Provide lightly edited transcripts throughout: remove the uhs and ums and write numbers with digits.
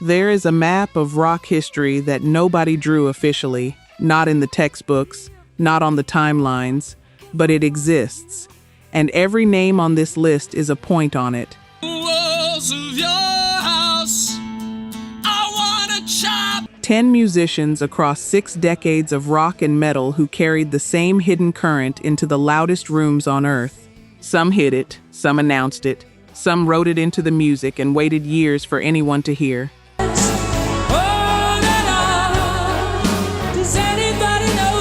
There is a map of rock history that nobody drew officially, not in the textbooks, not on the timelines, but it exists. And every name on this list is a point on it. Walls of your house, I wanna chop. 10 musicians across 6 decades of rock and metal who carried the same hidden current into the loudest rooms on earth. Some hid it, some announced it, some wrote it into the music and waited years for anyone to hear.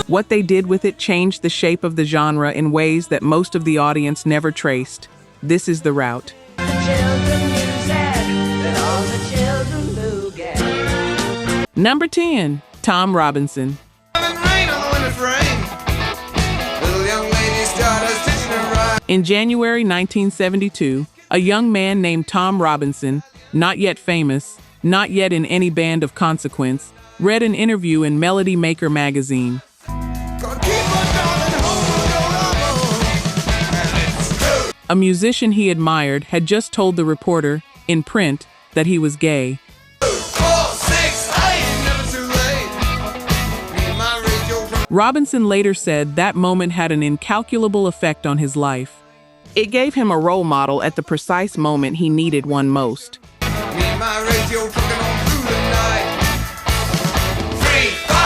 What they did with it changed the shape of the genre in ways that most of the audience never traced. This is the route. Number 10, Tom Robinson. In January 1972, a young man named Tom Robinson, not yet famous, not yet in any band of consequence, read an interview in Melody Maker magazine. A musician he admired had just told the reporter, in print, that he was gay. Robinson later said that moment had an incalculable effect on his life. It gave him a role model at the precise moment he needed one most.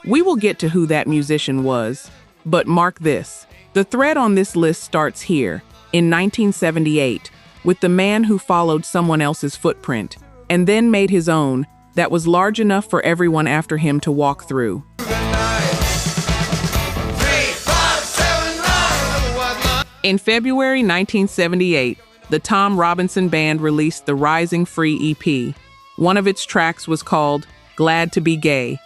We will get to who that musician was, but mark this. The thread on this list starts here, in 1978, with the man who followed someone else's footprint, and then made his own, that was large enough for everyone after him to walk through. In February 1978, the Tom Robinson Band released the Rising Free EP. One of its tracks was called Glad to Be Gay.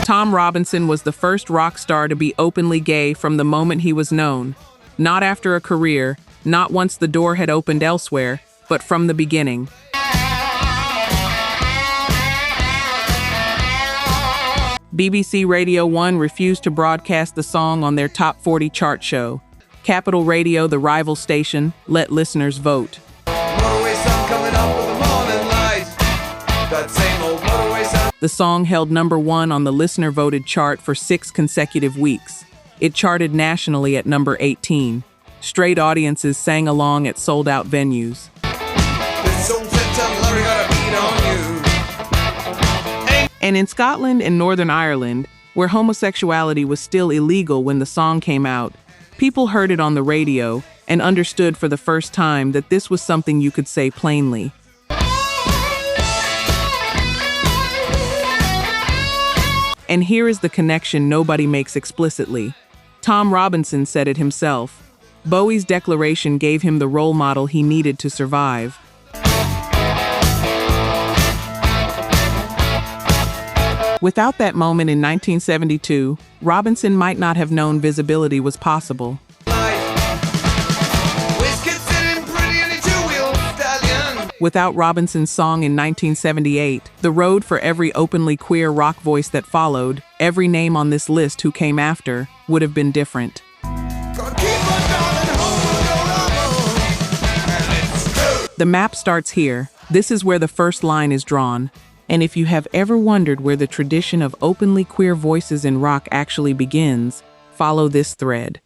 Tom Robinson was the first rock star to be openly gay from the moment he was known. Not after a career, not once the door had opened elsewhere, but from the beginning. BBC Radio 1 refused to broadcast the song on their Top 40 chart show. Capital Radio, the rival station, let listeners vote. The song held number 1 on the listener-voted chart for 6 consecutive weeks. It charted nationally at number 18. Straight audiences sang along at sold-out venues. And in Scotland and Northern Ireland, where homosexuality was still illegal when the song came out, people heard it on the radio and understood for the first time that this was something you could say plainly. And here is the connection nobody makes explicitly. Tom Robinson said it himself. Bowie's declaration gave him the role model he needed to survive. Without that moment in 1972, Robinson might not have known visibility was possible. Without Robinson's song in 1978, the road for every openly queer rock voice that followed, every name on this list who came after, would have been different. The map starts here. This is where the first line is drawn. And if you have ever wondered where the tradition of openly queer voices in rock actually begins, follow this thread.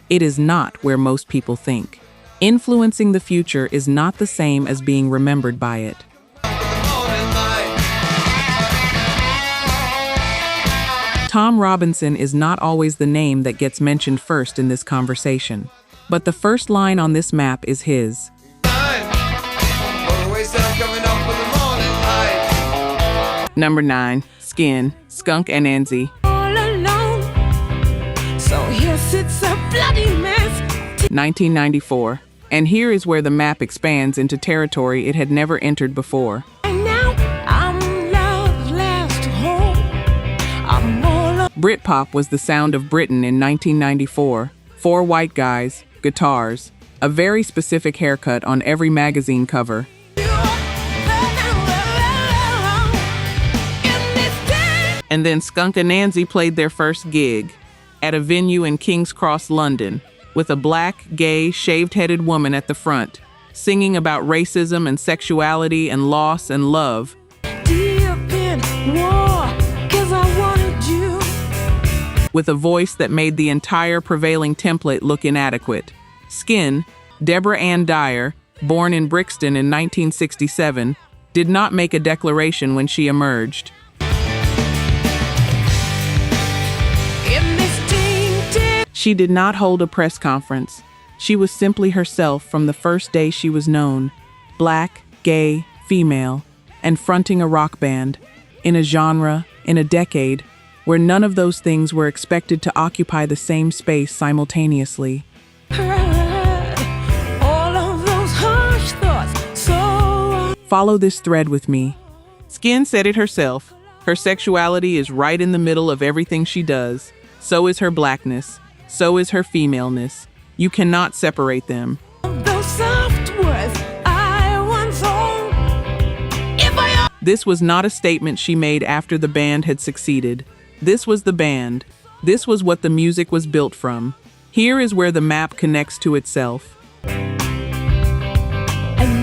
It is not where most people think. Influencing the future is not the same as being remembered by it. Tom Robinson is not always the name that gets mentioned first in this conversation, but the first line on this map is his. Number 9, Skin, Skunk and Anansie. So here sits a bloody mess. 1994. And here is where the map expands into territory it had never entered before. And now I'm love's last home. I'm all Britpop was the sound of Britain in 1994. 4 white guys, guitars, a very specific haircut on every magazine cover. And then Skunk and Anansie played their first gig. at a venue in King's Cross, London, with a black, gay, shaved-headed woman at the front, singing about racism and sexuality and loss and love. Deep in war, 'cause I wanted you. With a voice that made the entire prevailing template look inadequate. Skin, Deborah Ann Dyer, born in Brixton in 1967, did not make a declaration when she emerged. She did not hold a press conference. She was simply herself from the first day she was known, black, gay, female, and fronting a rock band, in a genre, in a decade, where none of those things were expected to occupy the same space simultaneously. All of those harsh thoughts, so Follow this thread with me. Skin said it herself. Her sexuality is right in the middle of everything she does. So is her blackness. So is her femaleness. You cannot separate them. those soft words I once owned. If I This was not a statement she made after the band had succeeded. This was the band. This was what the music was built from. Here is where the map connects to itself. and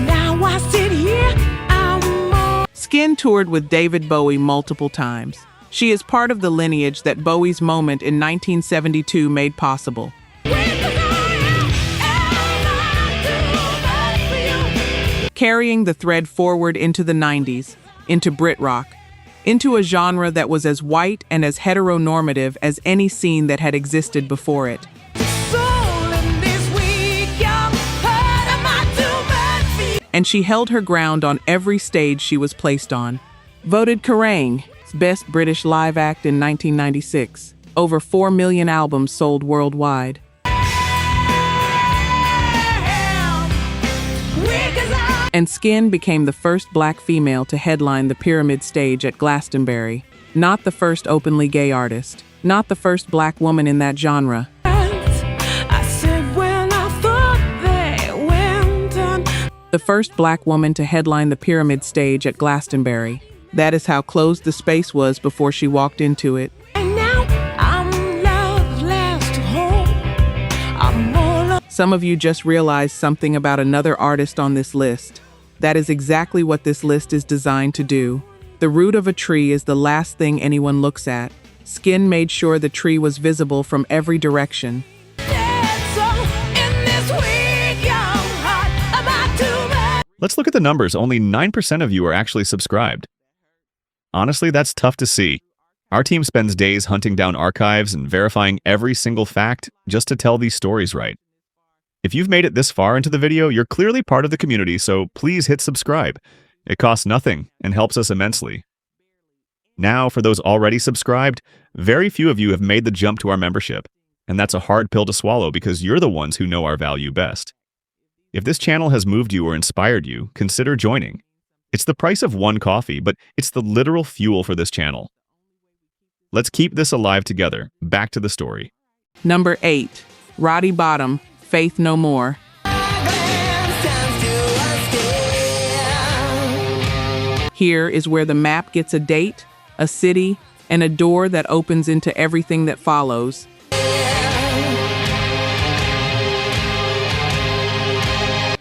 now I sit here, I'm all Skin toured with David Bowie multiple times. She is part of the lineage that Bowie's moment in 1972 made possible. Carrying the thread forward into the 90s, into Brit rock, into a genre that was as white and as heteronormative as any scene that had existed before it. And she held her ground on every stage she was placed on. Voted Kerrang! Best British Live Act in 1996. Over 4 million albums sold worldwide. And Skin became the first black female to headline the Pyramid stage at Glastonbury. Not the first openly gay artist. Not the first black woman in that genre. I said when I thought they went on. The first black woman to headline the Pyramid stage at Glastonbury. That is how closed the space was before she walked into it. And now I'm love's last hope. I'm all Some of you just realized something about another artist on this list. That is exactly what this list is designed to do. The root of a tree is the last thing anyone looks at. Skin made sure the tree was visible from every direction. Let's look at the numbers. Only 9% of you are actually subscribed. Honestly, that's tough to see. Our team spends days hunting down archives and verifying every single fact just to tell these stories right. If you've made it this far into the video, you're clearly part of the community, so please hit subscribe. It costs nothing and helps us immensely. Now, for those already subscribed, very few of you have made the jump to our membership, and that's a hard pill to swallow because you're the ones who know our value best. If this channel has moved you or inspired you, consider joining. It's the price of one coffee, but it's the literal fuel for this channel. Let's keep this alive together. Back to the story. Number 8. Roddy Bottum, Faith No More. Here is where the map gets a date, a city, and a door that opens into everything that follows.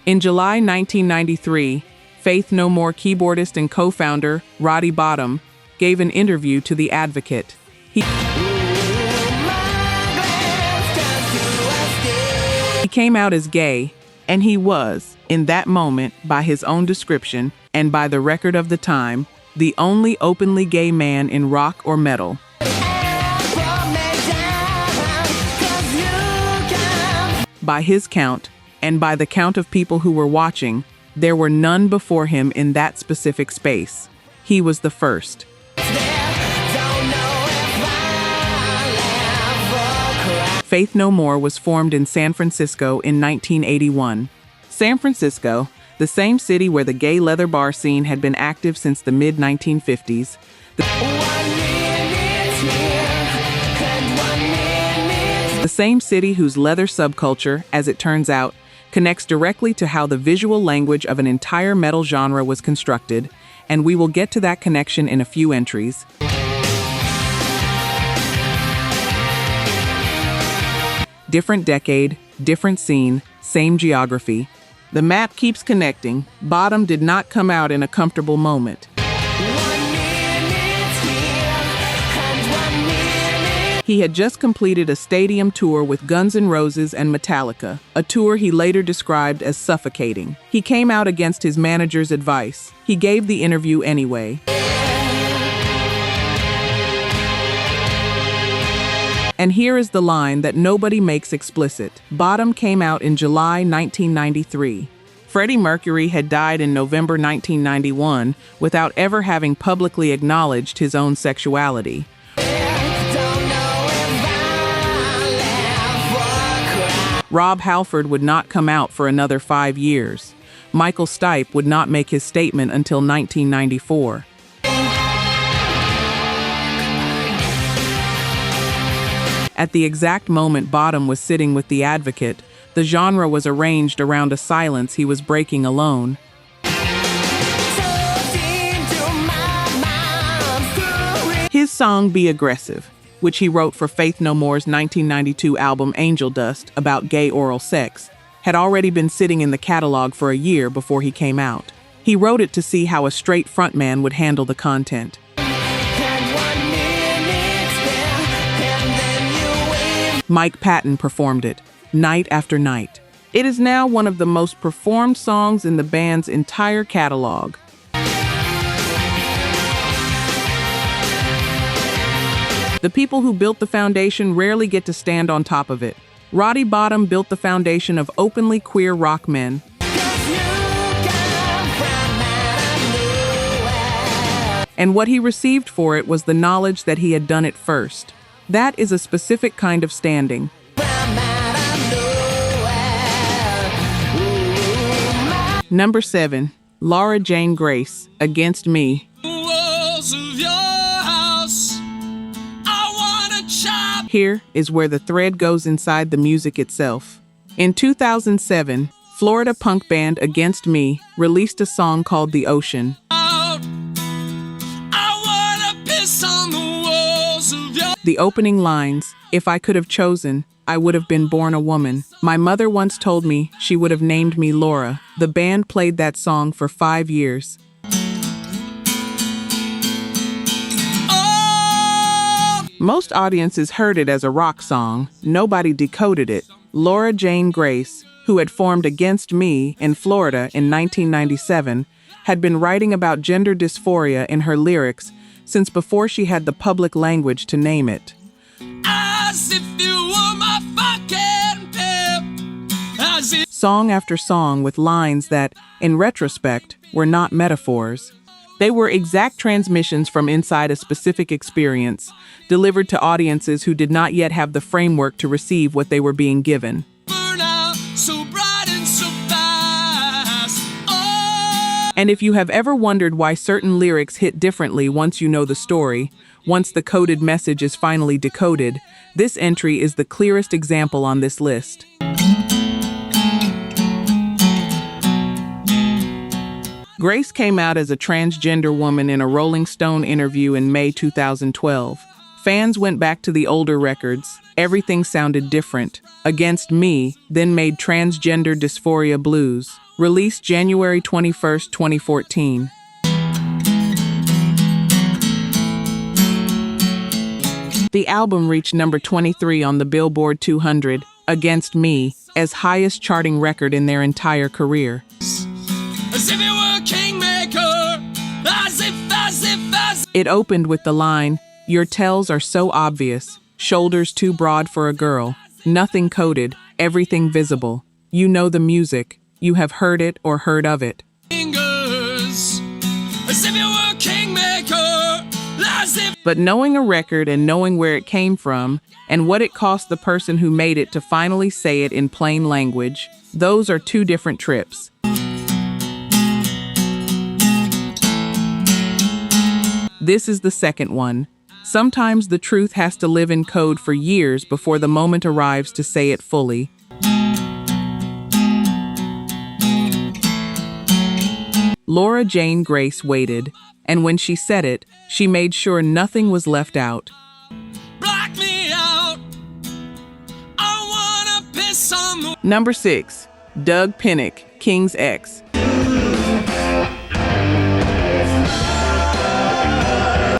In July 1993, Faith No More keyboardist and co-founder Roddy Bottum gave an interview to The Advocate. He came out as gay, and he was, in that moment, by his own description and by the record of the time, the only openly gay man in rock or metal. By his count, and by the count of people who were watching, there were none before him in that specific space. He was the first. Faith No More was formed in San Francisco in 1981. San Francisco, the same city where the gay leather bar scene had been active since the mid-1950s. The same city whose leather subculture, as it turns out, connects directly to how the visual language of an entire metal genre was constructed, and we will get to that connection in a few entries. Different decade, different scene, same geography. The map keeps connecting. Bottum did not come out in a comfortable moment. He had just completed a stadium tour with Guns N' Roses and Metallica, a tour he later described as suffocating. He came out against his manager's advice. He gave the interview anyway. And here is the line that nobody makes explicit. Bottum came out in July 1993. Freddie Mercury had died in November 1991 without ever having publicly acknowledged his own sexuality. Rob Halford would not come out for another 5 years. Michael Stipe would not make his statement until 1994. At the exact moment Bottum was sitting with the Advocate, the genre was arranged around a silence he was breaking alone. His song Be Aggressive, which he wrote for Faith No More's 1992 album Angel Dust about gay oral sex, had already been sitting in the catalog for a year before he came out. He wrote it to see how a straight frontman would handle the content. Mike Patton performed it, night after night. It is now one of the most performed songs in the band's entire catalog. The people who built the foundation rarely get to stand on top of it. Roddy Bottum built the foundation of openly queer rock men. And what he received for it was the knowledge that he had done it first. That is a specific kind of standing. Number 7, Laura Jane Grace, Against Me. Here is where the thread goes inside the music itself. In 2007, Florida punk band Against Me released a song called The Ocean. The opening lines, "If I could have chosen, I would have been born a woman. My mother once told me she would have named me Laura." The band played that song for 5 years. Most audiences heard it as a rock song. Nobody decoded it. Laura Jane Grace, who had formed Against Me in Florida in 1997, had been writing about gender dysphoria in her lyrics since before she had the public language to name it. As if you were my fucking pimp. Song after song with lines that, in retrospect, were not metaphors. They were exact transmissions from inside a specific experience, delivered to audiences who did not yet have the framework to receive what they were being given. And if you have ever wondered why certain lyrics hit differently once you know the story, once the coded message is finally decoded, this entry is the clearest example on this list. Grace came out as a transgender woman in a Rolling Stone interview in May 2012. Fans went back to the older records. Everything sounded different. Against Me then made Transgender Dysphoria Blues, released January 21, 2014. The album reached number 23 on the Billboard 200, Against Me, as highest charting record in their entire career. As if you were a kingmaker, as if. It opened with the line, "Your tells are so obvious, shoulders too broad for a girl, nothing coded, everything visible. You know the music, you have heard it or heard of it." As if you were a kingmaker, as if. But knowing a record and knowing where it came from, and what it cost the person who made it to finally say it in plain language, those are two different trips. This is the second one. Sometimes the truth has to live in code for years before the moment arrives to say it fully. Laura Jane Grace waited, and when she said it, she made sure nothing was left out. Black me out. I Number 6. Doug Pinnick, King's X.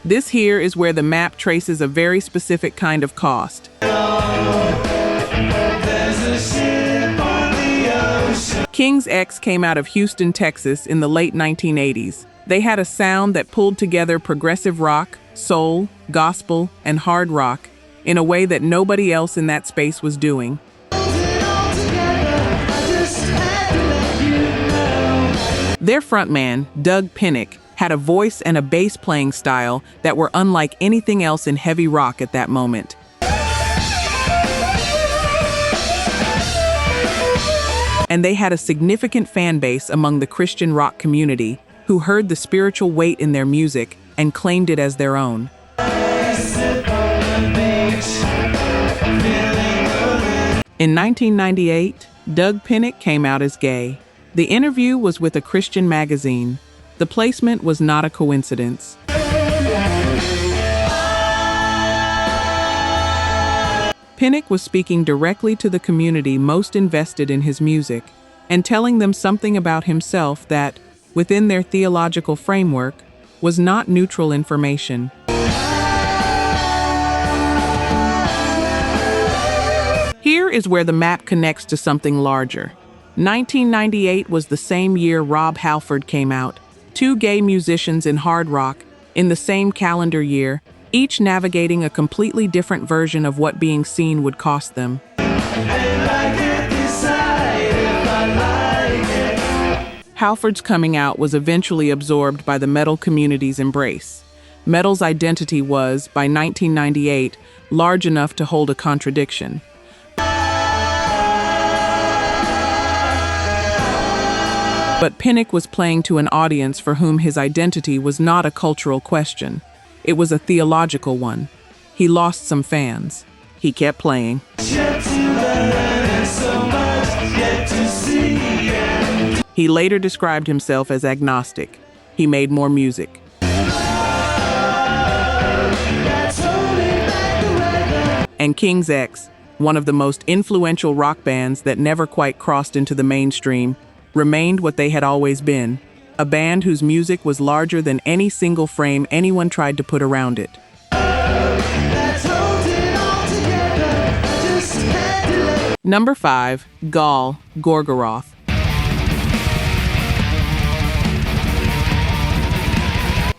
This here is where the map traces a very specific kind of cost. King's X came out of Houston, Texas in the late 1980s. They had a sound that pulled together progressive rock, soul, gospel, and hard rock in a way that nobody else in that space was doing. Their frontman, Doug Pinnick, had a voice and a bass playing style that were unlike anything else in heavy rock at that moment. And they had a significant fan base among the Christian rock community who heard the spiritual weight in their music and claimed it as their own. In 1998, Doug Pinnick came out as gay. The interview was with a Christian magazine. The placement was not a coincidence. Pinnick was speaking directly to the community most invested in his music and telling them something about himself that, within their theological framework, was not neutral information. Here is where the map connects to something larger. 1998 was the same year Rob Halford came out. Two gay musicians in hard rock, in the same calendar year, each navigating a completely different version of what being seen would cost them. Halford's coming out was eventually absorbed by the metal community's embrace. Metal's identity was, by 1998, large enough to hold a contradiction. But Pinnick was playing to an audience for whom his identity was not a cultural question. It was a theological one. He lost some fans. He kept playing. He later described himself as agnostic. He made more music. And King's X, one of the most influential rock bands that never quite crossed into the mainstream, remained what they had always been, a band whose music was larger than any single frame anyone tried to put around it. Number 5, Gaahl, Gorgoroth.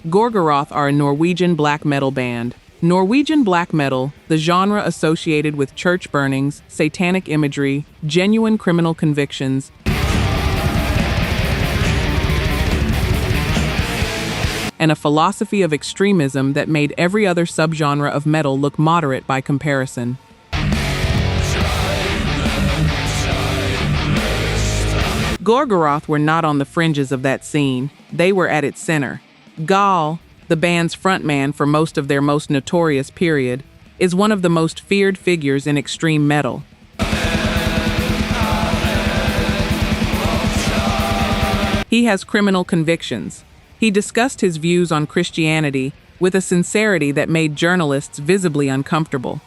Gorgoroth are a Norwegian black metal band. Norwegian black metal, the genre associated with church burnings, satanic imagery, genuine criminal convictions, and a philosophy of extremism that made every other subgenre of metal look moderate by comparison. Gorgoroth were not on the fringes of that scene. They were at its center. Gaahl, the band's frontman for most of their most notorious period, is one of the most feared figures in extreme metal. He has criminal convictions. He discussed his views on Christianity with a sincerity that made journalists visibly uncomfortable.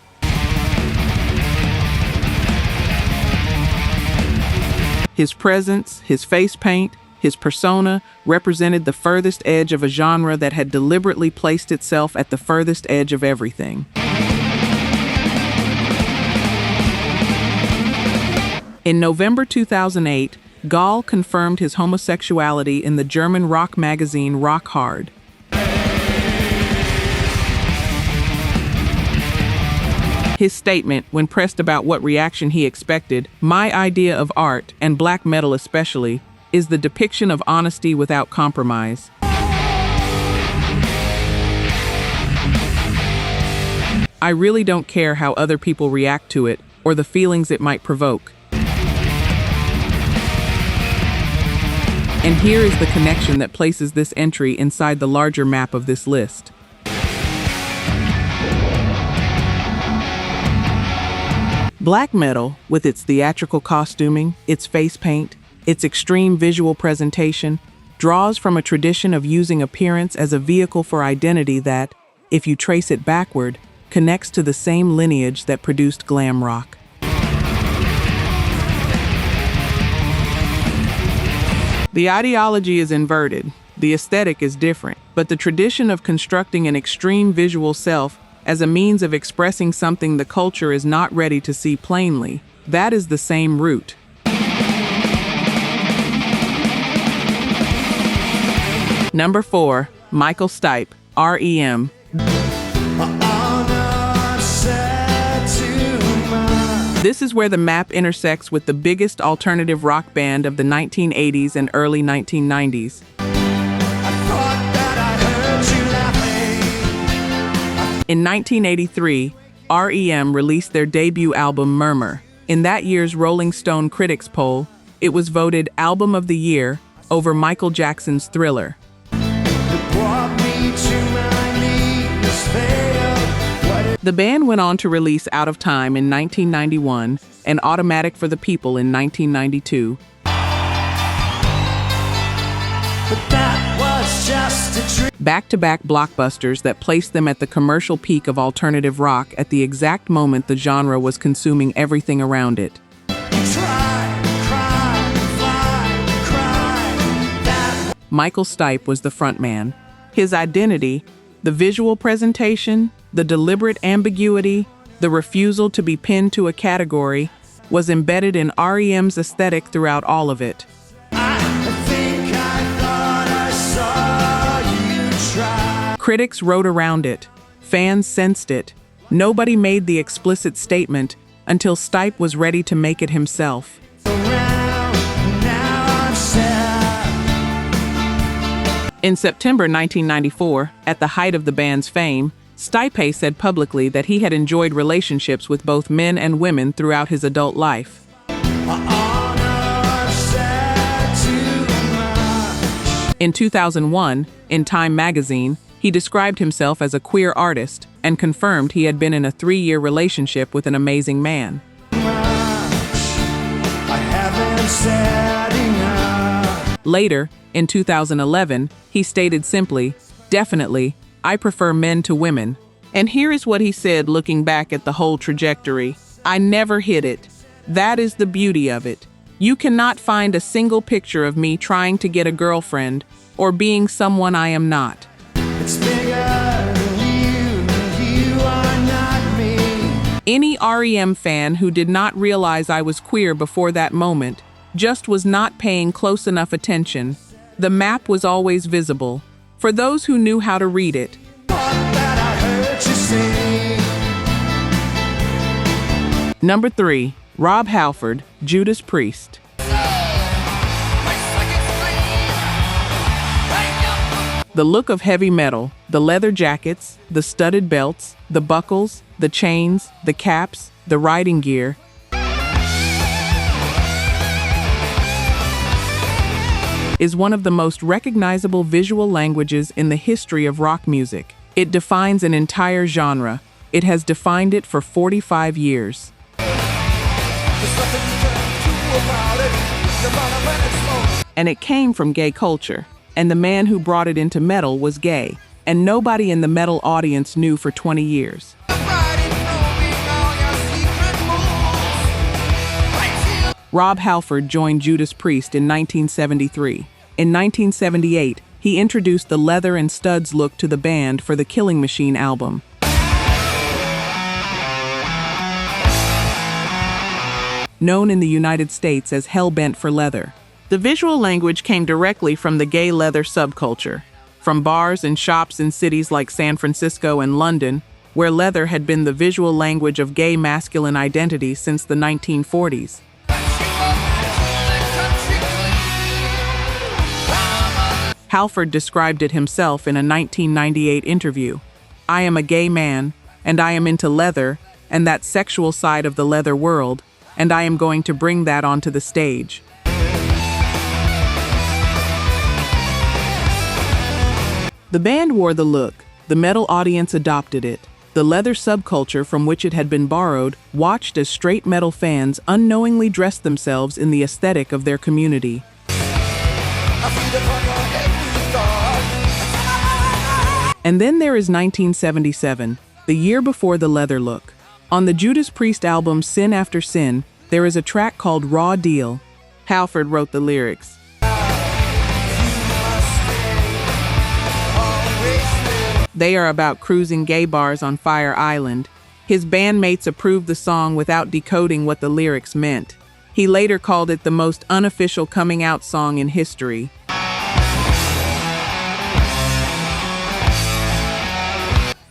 His presence, his face paint, his persona represented the furthest edge of a genre that had deliberately placed itself at the furthest edge of everything. In November 2008, Gaahl confirmed his homosexuality in the German rock magazine Rock Hard. His statement, when pressed about what reaction he expected, "My idea of art, and black metal especially, is the depiction of honesty without compromise." I really don't care how other people react to it, or the feelings it might provoke. And here is the connection that places this entry inside the larger map of this list. Black metal, with its theatrical costuming, its face paint, its extreme visual presentation, draws from a tradition of using appearance as a vehicle for identity that, if you trace it backward, connects to the same lineage that produced glam rock. The ideology is inverted, the aesthetic is different, but the tradition of constructing an extreme visual self as a means of expressing something the culture is not ready to see plainly, that is the same root. Number 4, Michael Stipe, R.E.M. This is where the map intersects with the biggest alternative rock band of the 1980s and early 1990s. In 1983, R.E.M. released their debut album Murmur. In that year's Rolling Stone Critics poll, it was voted Album of the Year over Michael Jackson's Thriller. The band went on to release Out of Time in 1991 and Automatic for the People in 1992. Back-to-back blockbusters that placed them at the commercial peak of alternative rock at the exact moment the genre was consuming everything around it. Michael Stipe was the frontman. His identity, the visual presentation, the deliberate ambiguity, the refusal to be pinned to a category, was embedded in R.E.M's aesthetic throughout all of it. Critics wrote around it. Fans sensed it. Nobody made the explicit statement until Stipe was ready to make it himself. In September 1994, at the height of the band's fame, Stipe said publicly that he had enjoyed relationships with both men and women throughout his adult life. In 2001, in Time magazine, he described himself as a queer artist and confirmed he had been in a 3-year relationship with an amazing man. Later, in 2011, he stated simply, "Definitely, I prefer men to women." And here is what he said looking back at the whole trajectory. "I never hid it. That is the beauty of it. You cannot find a single picture of me trying to get a girlfriend or being someone I am not." It's bigger than you are not me. Any R.E.M. fan who did not realize I was queer before that moment just was not paying close enough attention. The map was always visible. For those who knew how to read it. Number 3, Rob Halford, Judas Priest. The look of heavy metal, the leather jackets, the studded belts, the buckles, the chains, the caps, the riding gear. Is one of the most recognizable visual languages in the history of rock music. It defines an entire genre. It has defined it for 45 years. And it came from gay culture. And the man who brought it into metal was gay. And nobody in the metal audience knew for 20 years. Rob Halford joined Judas Priest in 1973. In 1978, he introduced the leather and studs look to the band for the Killing Machine album. Known in the United States as Hell-Bent for Leather. The visual language came directly from the gay leather subculture, from bars and shops in cities like San Francisco and London, where leather had been the visual language of gay masculine identity since the 1940s. Halford described it himself in a 1998 interview. "I am a gay man, and I am into leather, and that sexual side of the leather world, and I am going to bring that onto the stage." The band wore the look. The metal audience adopted it. The leather subculture from which it had been borrowed watched as straight metal fans unknowingly dressed themselves in the aesthetic of their community. And then there is 1977, the year before the leather look. On the Judas Priest album Sin After Sin, there is a track called Raw Deal. Halford wrote the lyrics. They are about cruising gay bars on Fire Island. His bandmates approved the song without decoding what the lyrics meant. He later called it the most unofficial coming out song in history.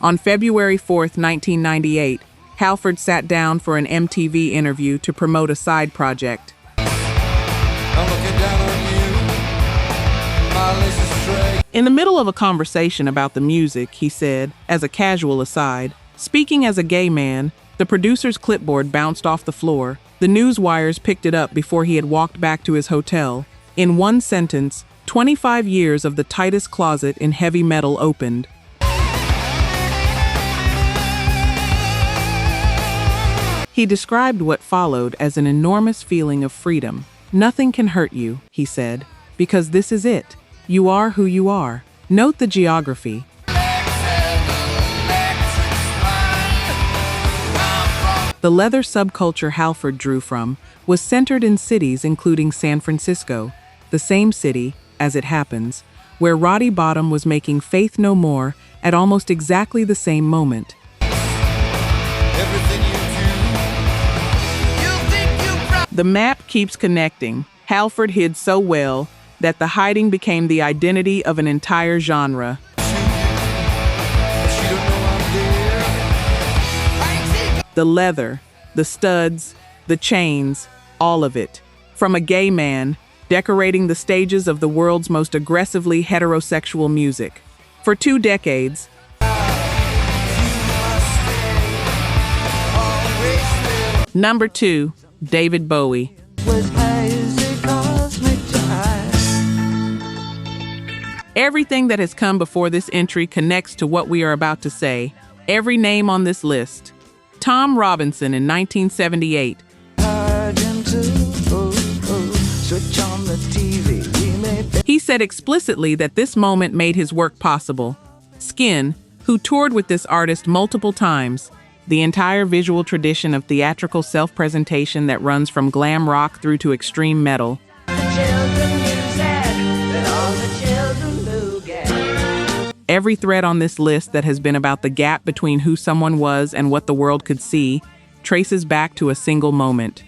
On February 4th, 1998, Halford sat down for an MTV interview to promote a side project. I'm looking down on you. My list is straight. In the middle of a conversation about the music, he said, as a casual aside, "Speaking as a gay man, the producer's clipboard bounced off the floor. The news wires picked it up before he had walked back to his hotel. In one sentence, 25 years of the tightest closet in heavy metal opened." He described what followed as an enormous feeling of freedom. "Nothing can hurt you," he said, "because this is it. You are who you are." Note the geography. The leather subculture Halford drew from was centered in cities including San Francisco, the same city, as it happens, where Roddy Bottum was making Faith No More at almost exactly the same moment. Everything you do, you think you The map keeps connecting. Halford hid so well that the hiding became the identity of an entire genre. The leather, the studs, the chains, all of it. From a gay man, decorating the stages of the world's most aggressively heterosexual music. For 2 decades, Number 2, David Bowie. Everything that has come before this entry connects to what we are about to say. Every name on this list. Tom Robinson in 1978. He said explicitly that this moment made his work possible. Skin, who toured with this artist multiple times. The entire visual tradition of theatrical self-presentation that runs from glam rock through to extreme metal. Every thread on this list that has been about the gap between who someone was and what the world could see traces back to a single moment.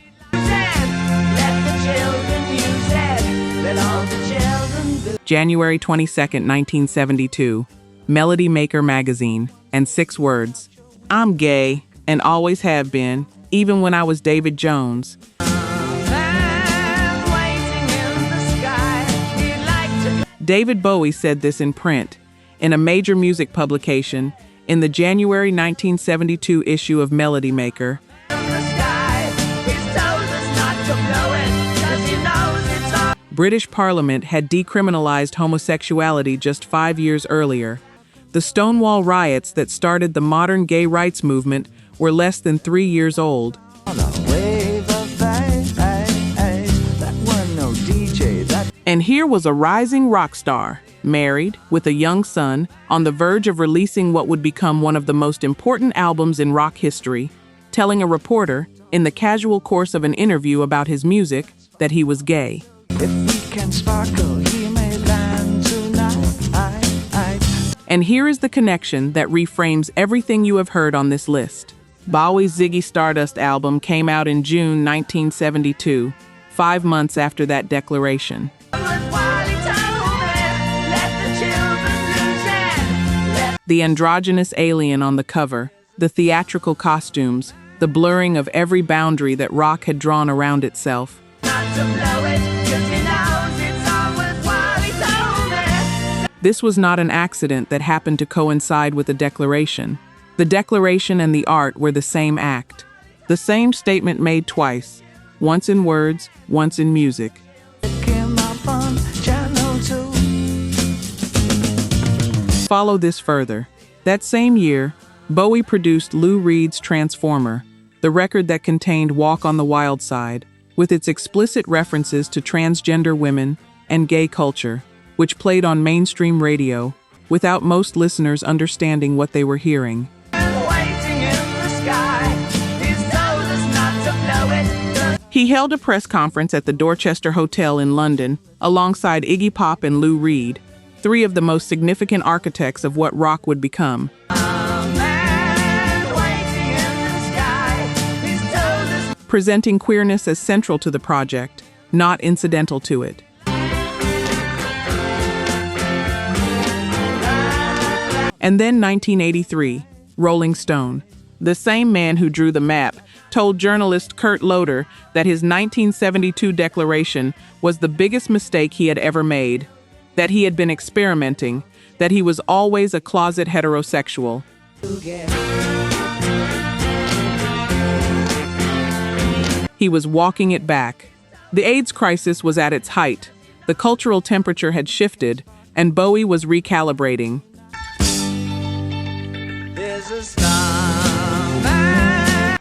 January 22nd, 1972. Melody Maker magazine, and 6 words. "I'm gay, and always have been, even when I was David Jones." David Bowie said this in print, in a major music publication, in the January 1972 issue of Melody Maker. British Parliament had decriminalized homosexuality just 5 years earlier. The Stonewall riots that started the modern gay rights movement were less than 3 years old. And here was a rising rock star, married, with a young son, on the verge of releasing what would become one of the most important albums in rock history, telling a reporter, in the casual course of an interview about his music, that he was gay. And here is the connection that reframes everything you have heard on this list. Bowie's Ziggy Stardust album came out in June 1972, 5 months after that declaration. The androgynous alien on the cover, the theatrical costumes, the blurring of every boundary that rock had drawn around itself. This was not an accident that happened to coincide with the declaration. The declaration and the art were the same act. The same statement made twice, once in words, once in music. Follow this further. That same year, Bowie produced Lou Reed's Transformer, the record that contained Walk on the Wild Side, with its explicit references to transgender women and gay culture, which played on mainstream radio, without most listeners understanding what they were hearing. He held a press conference at the Dorchester Hotel in London, alongside Iggy Pop and Lou Reed. three of the most significant architects of what rock would become. Presenting queerness as central to the project, not incidental to it. And then 1983, Rolling Stone. The same man who drew the map told journalist Kurt Loder that his 1972 declaration was the biggest mistake he had ever made, that he had been experimenting, that he was always a closet heterosexual. He was walking it back. The AIDS crisis was at its height. The cultural temperature had shifted, and Bowie was recalibrating.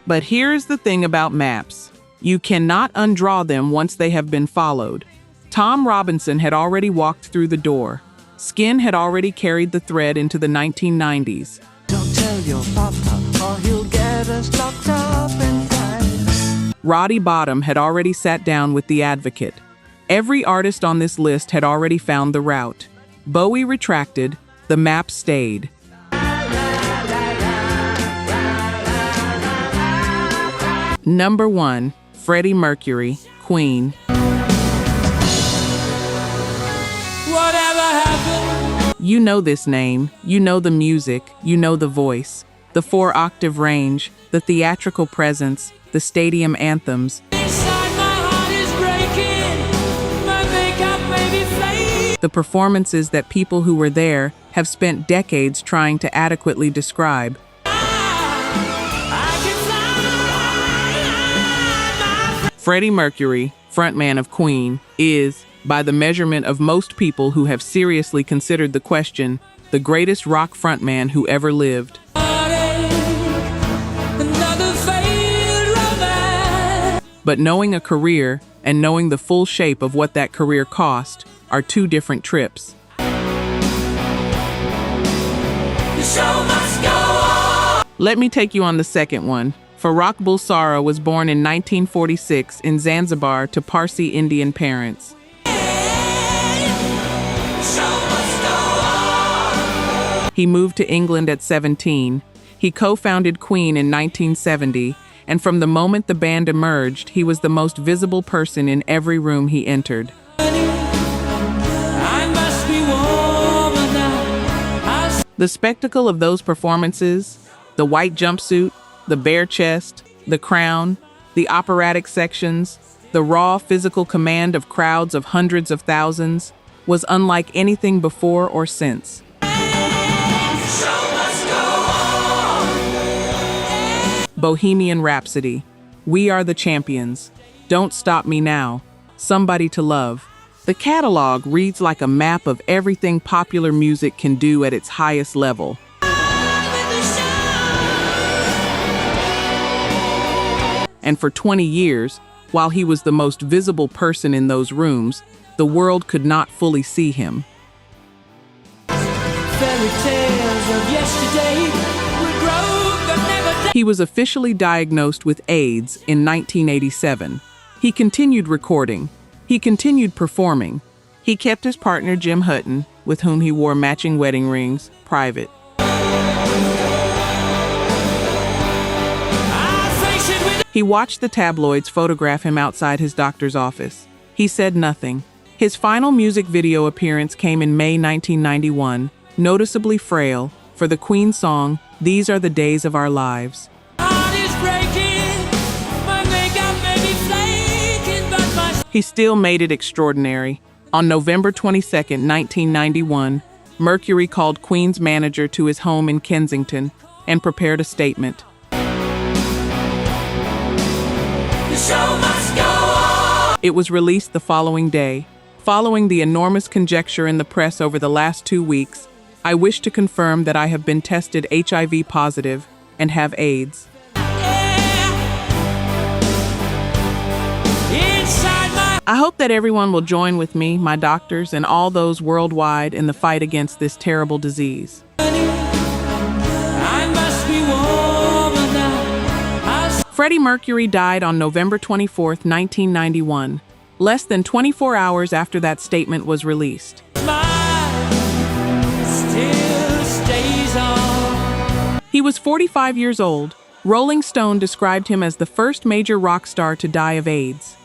But here's the thing about maps. You cannot undraw them once they have been followed. Tom Robinson had already walked through the door. Skin had already carried the thread into the 1990s. Don't tell your papa or he'll get us locked up inside. Roddy Bottum had already sat down with the Advocate. Every artist on this list had already found the route. Bowie retracted, the map stayed. Number 1, Freddie Mercury, Queen. Whatever happened? You know this name, you know the music, you know the voice, the 4-octave range, the theatrical presence, the stadium anthems. Inside my heart is breaking. My makeup may be fading. The performances that people who were there have spent decades trying to adequately describe. Freddie Mercury, frontman of Queen, is, by the measurement of most people who have seriously considered the question, the greatest rock frontman who ever lived. But knowing a career and knowing the full shape of what that career cost are two different trips. The show must go on. Let me take you on the second one. Farrokh Bulsara was born in 1946 in Zanzibar to Parsi Indian parents. He moved to England at 17. He co-founded Queen in 1970, and from the moment the band emerged, he was the most visible person in every room he entered. The spectacle of those performances, the white jumpsuit, the bare chest, the crown, the operatic sections, the raw physical command of crowds of hundreds of thousands, was unlike anything before or since. Bohemian Rhapsody, We Are the Champions, Don't Stop Me Now, Somebody to Love. The catalog reads like a map of everything popular music can do at its highest level. And for 20 years, while he was the most visible person in those rooms, the world could not fully see him. Fairy tales of yesterday will grow, but never. He was officially diagnosed with AIDS in 1987. He continued recording. He continued performing. He kept his partner Jim Hutton, with whom he wore matching wedding rings, private. He watched the tabloids photograph him outside his doctor's office. He said nothing. His final music video appearance came in May 1991, noticeably frail, for the Queen song, These Are the Days of Our Lives. He still made it extraordinary. On November 22, 1991, Mercury called Queen's manager to his home in Kensington and prepared a statement. Show must go on. It was released the following day. Following the enormous conjecture in the press over the last 2 weeks, I wish to confirm that I have been tested HIV positive and have AIDS. I hope that everyone will join with me, my doctors, and all those worldwide in the fight against this terrible disease. Freddie Mercury died on November 24, 1991, less than 24 hours after that statement was released. still stays on. He was 45 years old. Rolling Stone described him as the first major rock star to die of AIDS.